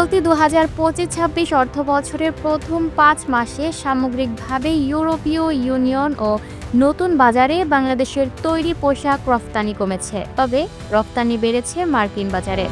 চলতি ২০২৫-২৬ অর্থবছরের প্রথম ৫ মাসে সামগ্রিকভাবে ইউরোপীয় ইউনিয়ন ও নতুন বাজারে বাংলাদেশের তৈরি পোশাক রফতানি কমেছে, তবে রফতানি বেড়েছে মার্কিন বাজারে।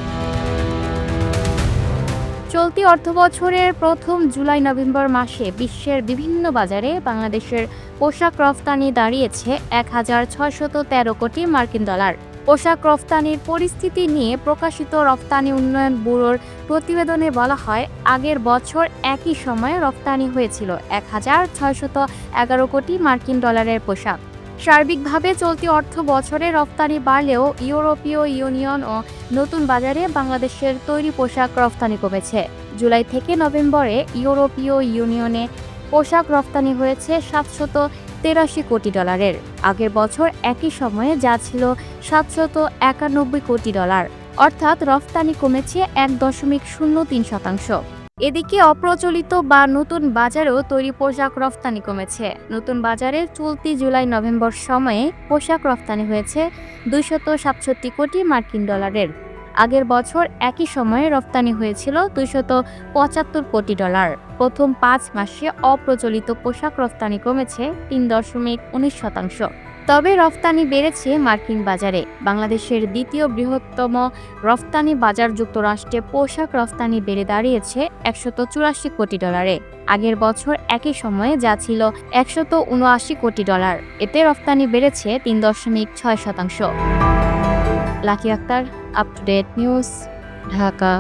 চলতি অর্থবছরের প্রথম জুলাই-নভেম্বর মাসে বিশ্বের বিভিন্ন বাজারে বাংলাদেশের পোশাক রফতানি দাঁড়িয়েছে ১,৬১৩ কোটি মার্কিন ডলার। পোশাক রফতানির পরিস্থিতি নিয়ে প্রকাশিত রফতানি উন্নয়ন ব্যুরোর প্রতিবেদনে বলা হয়, আগের বছর একই সময়ে রফতানি হয়েছিল ১,৬১১ কোটি মার্কিন ডলারের পোশাক। সার্বিকভাবে চলতি অর্থ বছরে রফতানি বাড়লেও ইউরোপীয় ইউনিয়ন ও নতুন বাজারে বাংলাদেশের তৈরি পোশাক রফতানি কমেছে। জুলাই থেকে নভেম্বরে ইউরোপীয় ইউনিয়নে পোশাক রফতানি হয়েছে ৭৮৩ কোটি ডলারের। আগের বছর একই সময়ে যা ছিল ৭৯১ কোটি ডলার, অর্থাৎ রফতানি কমেছে ১.০৩%। এদিকে অপ্রচলিত বা নতুন বাজারেও তৈরি পোশাক রফতানি কমেছে। নতুন বাজারে চলতি জুলাই-নভেম্বর সময়ে পোশাক রফতানি হয়েছে ২৬৭ কোটি মার্কিন ডলারের। আগের বছর একই সময়ে রফতানি হয়েছিল ২৭৫ কোটি ডলার। প্রথম ৫ মাসে অপ্রচলিত পোশাক রফতানি কমেছে ৩.১৯%। তবে রফতানি বেড়েছে মার্কিন বাজারে। বাংলাদেশের দ্বিতীয় বৃহত্তম রফতানি বাজার যুক্তরাষ্ট্রে পোশাক রফতানি বেড়ে দাঁড়িয়েছে ১৮৪ কোটি ডলারে। আগের বছর একই সময়ে যা ছিল ১৭৯ কোটি ডলার। এতে রফতানি বেড়েছে ৩.৬%। Lucky Akhter, up to date news, Dhaka.